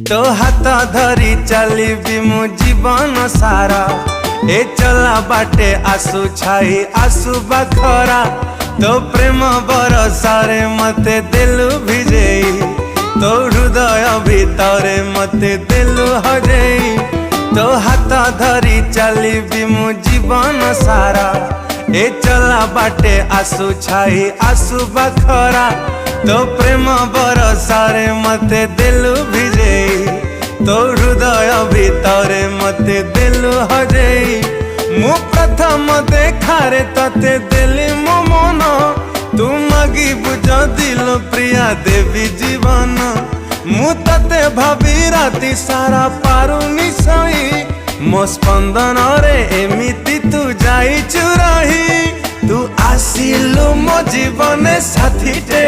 तो हाथ धरी चलिबी मु जीवन सारा। ए चला बाटे आसु छाई आसु बखरा। तो प्रेम बरसारे मते दिलु भिजेई। तो हृदय भितरे मते दिलु हजेई। तो हाथ धरी चलिबी मु जीवन सारा। ए चला बाटे आसु छाई आसु बखरा। तो प्रेम बरसारे मते दिलु भिजेई। तो हृदय भितरे मते दिलु हजेई। मु प्रथम देखारे तते दिली मो मन। तू मगी बुझ दिल प्रिया देवी जीवन। मु तते भाभी राति सारा पारुनी सई। मो स्पंदन रे एमिति तू जाई चुराही। तू आसिलु मो जीवन साथी टे।